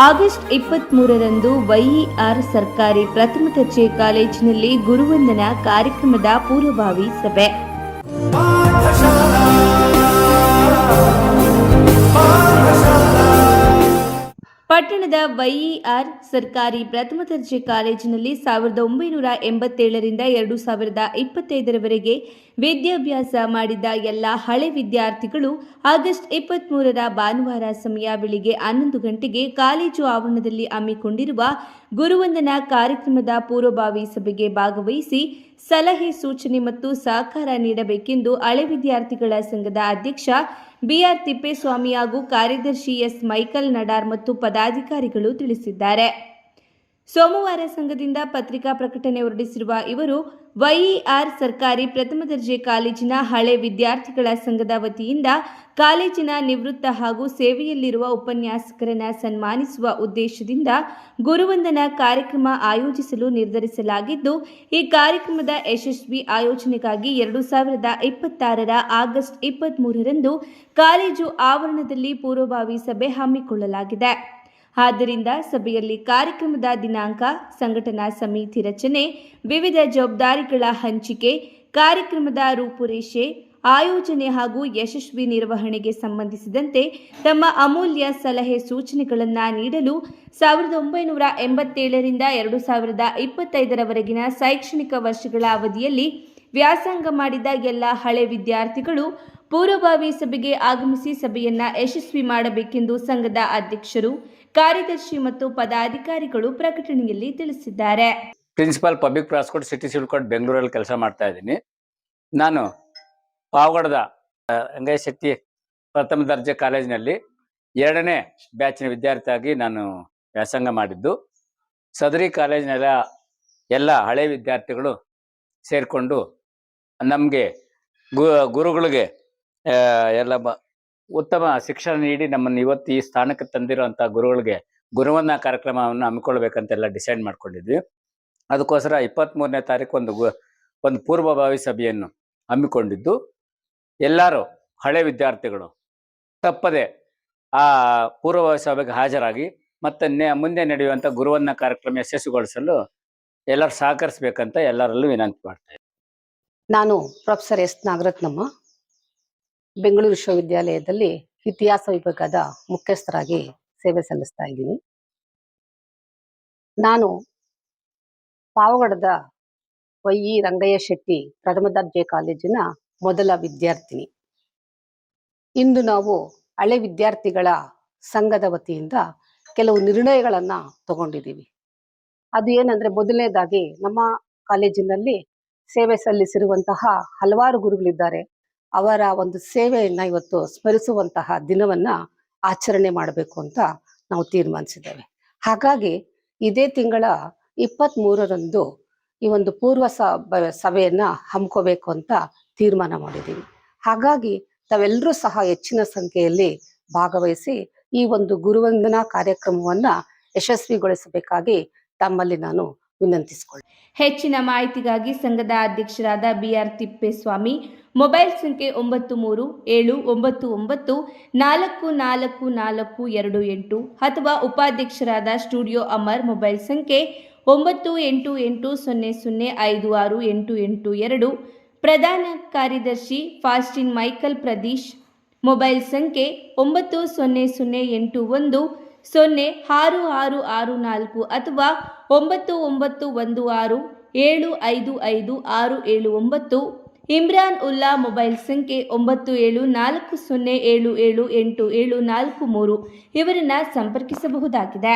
August 23ರಂದು ವೈಇಆರ್ ಸರ್ಕಾರಿ ಪ್ರಥಮ ದರ್ಜೆ ಕಾಲೇಜಿನಲ್ಲಿ ಗುರುವಂದನಾ ಕಾರ್ಯಕ್ರಮದ ಪೂರ್ವಭಾವಿ ಸಭೆ. ಪಟ್ಟಣದ ವೈಇಆರ್ ಸರ್ಕಾರಿ ಪ್ರಥಮ ದರ್ಜೆ ಕಾಲೇಜಿನಲ್ಲಿ 1987ರಿಂದ 2025ರವರೆಗೆ ವಿದ್ಯಾಭ್ಯಾಸ ಮಾಡಿದ ಎಲ್ಲ ಹಳೆ ವಿದ್ಯಾರ್ಥಿಗಳು ಆಗಸ್ಟ್ 23ರ ಭಾನುವಾರ ಸಮಯ ಬೆಳಿಗ್ಗೆ 11 ಗಂಟೆಗೆ ಕಾಲೇಜು ಆವರಣದಲ್ಲಿ ಹಮ್ಮಿಕೊಂಡಿರುವ ಗುರುವಂದನಾ ಕಾರ್ಯಕ್ರಮದ ಪೂರ್ವಭಾವಿ ಸಭೆಗೆ ಭಾಗವಹಿಸಿ ಸಲಹೆ ಸೂಚನೆ ಮತ್ತು ಸಹಕಾರ ನೀಡಬೇಕೆಂದು ಹಳೆ ವಿದ್ಯಾರ್ಥಿಗಳ ಸಂಘದ ಅಧ್ಯಕ್ಷ ಬಿಆರ್ ತಿಪ್ಪೇಸ್ವಾಮಿ ಹಾಗೂ ಕಾರ್ಯದರ್ಶಿ ಎಸ್ ಮೈಕಲ್ ನಡಾರ್ ಮತ್ತು ಪದಾಧಿಕಾರಿಗಳು ತಿಳಿಸಿದ್ದಾರೆ. ಸೋಮವಾರ ಸಂಘದಿಂದ ಪತ್ರಿಕಾ ಪ್ರಕಟಣೆ ಹೊರಡಿಸಿರುವ ಇವರು ವೈಇಆರ್ ಸರ್ಕಾರಿ ಪ್ರಥಮ ದರ್ಜೆ ಕಾಲೇಜಿನ ಹಳೆ ವಿದ್ಯಾರ್ಥಿಗಳ ಸಂಘದ ವತಿಯಿಂದ ಕಾಲೇಜಿನ ನಿವೃತ್ತ ಹಾಗೂ ಸೇವೆಯಲ್ಲಿರುವ ಉಪನ್ಯಾಸಕರನ್ನು ಸನ್ಮಾನಿಸುವ ಉದ್ದೇಶದಿಂದ ಗುರುವಂದನಾ ಕಾರ್ಯಕ್ರಮ ಆಯೋಜಿಸಲು ನಿರ್ಧರಿಸಲಾಗಿದ್ದು, ಈ ಕಾರ್ಯಕ್ರಮದ ಯಶಸ್ವಿ ಆಯೋಜನೆಗಾಗಿ 2026ರ ಆಗಸ್ಟ್ 23ರಂದು ಕಾಲೇಜು ಆವರಣದಲ್ಲಿ ಪೂರ್ವಭಾವಿ ಸಭೆ ಹಮ್ಮಿಕೊಳ್ಳಲಾಗಿದೆ. ಆದ್ದರಿಂದ ಸಭೆಯಲ್ಲಿ ಕಾರ್ಯಕ್ರಮದ ದಿನಾಂಕ, ಸಂಘಟನಾ ಸಮಿತಿ ರಚನೆ, ವಿವಿಧ ಜವಾಬ್ದಾರಿಗಳ ಹಂಚಿಕೆ, ಕಾರ್ಯಕ್ರಮದ ರೂಪುರೇಷೆ, ಆಯೋಜನೆ ಹಾಗೂ ಯಶಸ್ವಿ ನಿರ್ವಹಣೆಗೆ ಸಂಬಂಧಿಸಿದಂತೆ ತಮ್ಮ ಅಮೂಲ್ಯ ಸಲಹೆ ಸೂಚನೆಗಳನ್ನು ನೀಡಲು 1987ರಿಂದ 2025ರವರೆಗಿನ ಶೈಕ್ಷಣಿಕ ವರ್ಷಗಳ ಅವಧಿಯಲ್ಲಿ ವ್ಯಾಸಂಗ ಮಾಡಿದ ಎಲ್ಲ ಹಳೆ ವಿದ್ಯಾರ್ಥಿಗಳು ಪೂರ್ವಭಾವಿ ಸಭೆಗೆ ಆಗಮಿಸಿ ಸಭೆಯನ್ನು ಯಶಸ್ವಿ ಮಾಡಬೇಕೆಂದು ಸಂಘದ ಅಧ್ಯಕ್ಷರು, ಕಾರ್ಯದರ್ಶಿ ಮತ್ತು ಪದಾಧಿಕಾರಿಗಳು ಪ್ರಕಟಣೆಯಲ್ಲಿ ತಿಳಿಸಿದ್ದಾರೆ. Principal public prosecutor city civil court ಬೆಂಗಳೂರಲ್ಲಿ ಕೆಲಸ ಮಾಡ್ತಾ ಇದ್ದೀನಿ. ನಾನು ಪಾವಗಡದ ರಂಗಯ್ಯ ಶೆಟ್ಟಿ ಪ್ರಥಮ ದರ್ಜೆ ಕಾಲೇಜಿನಲ್ಲಿ 2ನೇ ಬ್ಯಾಚಿನ ವಿದ್ಯಾರ್ಥಿಯಾಗಿ ನಾನು ವ್ಯಾಸಂಗ ಮಾಡಿದ್ದು. ಸದರಿ ಕಾಲೇಜಿನೆಲ್ಲ ಎಲ್ಲ ಹಳೆ ವಿದ್ಯಾರ್ಥಿಗಳು ಸೇರಿಕೊಂಡು ನಮಗೆ ಗುರುಗಳಿಗೆ ಎಲ್ಲ ಉತ್ತಮ ಶಿಕ್ಷಣ ನೀಡಿ ನಮ್ಮನ್ನು ಇವತ್ತು ಈ ಸ್ಥಾನಕ್ಕೆ ತಂದಿರುವಂಥ ಗುರುಗಳಿಗೆ ಗುರುವಂದನಾ ಕಾರ್ಯಕ್ರಮವನ್ನು ಹಮ್ಮಿಕೊಳ್ಬೇಕಂತೆಲ್ಲ ಡಿಸೈಡ್ ಮಾಡ್ಕೊಂಡಿದ್ವಿ. ಅದಕ್ಕೋಸ್ಕರ 23ನೇ ತಾರೀಕು ಒಂದು ಪೂರ್ವಭಾವಿ ಸಭೆಯನ್ನು ಹಮ್ಮಿಕೊಂಡಿದ್ದು, ಎಲ್ಲರೂ ಹಳೆ ವಿದ್ಯಾರ್ಥಿಗಳು ತಪ್ಪದೆ ಆ ಪೂರ್ವಭಾವಿ ಸಭೆಗೆ ಹಾಜರಾಗಿ ಮತ್ತು ಮುಂದೆ ನಡೆಯುವಂಥ ಗುರುವಂದನಾ ಕಾರ್ಯಕ್ರಮ ಯಶಸ್ವಿಗೊಳಿಸಲು ಎಲ್ಲರೂ ಸಹಕರಿಸಬೇಕಂತ ಎಲ್ಲರಲ್ಲೂ ವಿನಂತಿ ಮಾಡ್ತಾ ಇದ್ದೀನಿ. ನಾನು ಪ್ರೊಫೆಸರ್ ಎಸ್ ನಾಗರತ್ನಮ್ಮ, ಬೆಂಗಳೂರು ವಿಶ್ವವಿದ್ಯಾಲಯದಲ್ಲಿ ಇತಿಹಾಸ ವಿಭಾಗದ ಮುಖ್ಯಸ್ಥರಾಗಿ ಸೇವೆ ಸಲ್ಲಿಸ್ತಾ ಇದ್ದೀನಿ. ನಾನು ಪಾವಗಡದ ವೈ.ಇ. ರಂಗಯ್ಯ ಶೆಟ್ಟಿ ಪ್ರಥಮ ದರ್ಜೆ ಕಾಲೇಜಿನ ಮೊದಲ ವಿದ್ಯಾರ್ಥಿನಿ. ಇಂದು ನಾವು ಹಳೆ ವಿದ್ಯಾರ್ಥಿಗಳ ಸಂಘದ ವತಿಯಿಂದ ಕೆಲವು ನಿರ್ಣಯಗಳನ್ನು ತಗೊಂಡಿದ್ದೀವಿ. ಅದು ಏನಂದ್ರೆ, ಮೊದಲನೇದಾಗಿ ನಮ್ಮ ಕಾಲೇಜಿನಲ್ಲಿ ಸೇವೆ ಸಲ್ಲಿಸಿರುವಂತಹ ಹಲವಾರು ಗುರುಗಳಿದ್ದಾರೆ. ಅವರ ಒಂದು ಸೇವೆಯನ್ನ ಇವತ್ತು ಸ್ಮರಿಸುವಂತಹ ದಿನವನ್ನ ಆಚರಣೆ ಮಾಡಬೇಕು ಅಂತ ನಾವು ತೀರ್ಮಾನಿಸಿದ್ದೇವೆ. ಹಾಗಾಗಿ ಇದೇ ತಿಂಗಳ 23ರಂದು ಈ ಒಂದು ಪೂರ್ವ ಸಭೆಯನ್ನ ಹಮ್ಮಿಕೋಬೇಕು ಅಂತ ತೀರ್ಮಾನ ಮಾಡಿದ್ದೀವಿ. ಹಾಗಾಗಿ ತಾವೆಲ್ಲರೂ ಸಹ ಹೆಚ್ಚಿನ ಸಂಖ್ಯೆಯಲ್ಲಿ ಭಾಗವಹಿಸಿ ಈ ಒಂದು ಗುರುವಂದನಾ ಕಾರ್ಯಕ್ರಮವನ್ನ ಯಶಸ್ವಿಗೊಳಿಸಬೇಕಾಗಿ ತಮ್ಮಲ್ಲಿ ನಾನು ವಿನಂತಿಸಿಕೊಳ್ಳಿ. ಹೆಚ್ಚಿನ ಮಾಹಿತಿಗಾಗಿ ಸಂಘದ ಅಧ್ಯಕ್ಷರಾದ ಬಿಆರ್ ತಿಪ್ಪೇಸ್ವಾಮಿ, ಮೊಬೈಲ್ ಸಂಖ್ಯೆ 9377994428 ಅಥವಾ ಉಪಾಧ್ಯಕ್ಷರಾದ ಸ್ಟುಡಿಯೋ ಅಮರ್, ಮೊಬೈಲ್ ಸಂಖ್ಯೆ 9880056882, ಪ್ರಧಾನ ಕಾರ್ಯದರ್ಶಿ ಫಾಸ್ಟಿನ್ ಮೈಕಲ್ ಪ್ರದೀಶ್, ಮೊಬೈಲ್ ಸಂಖ್ಯೆ 9008106664 ಅಥವಾ 9916755679. ಇಮ್ರಾನ್ ಉಲ್ಲಾ, ಮೊಬೈಲ್ ಸಂಖ್ಯೆ 9740778743 ಇವರನ್ನು ಸಂಪರ್ಕಿಸಬಹುದಾಗಿದೆ.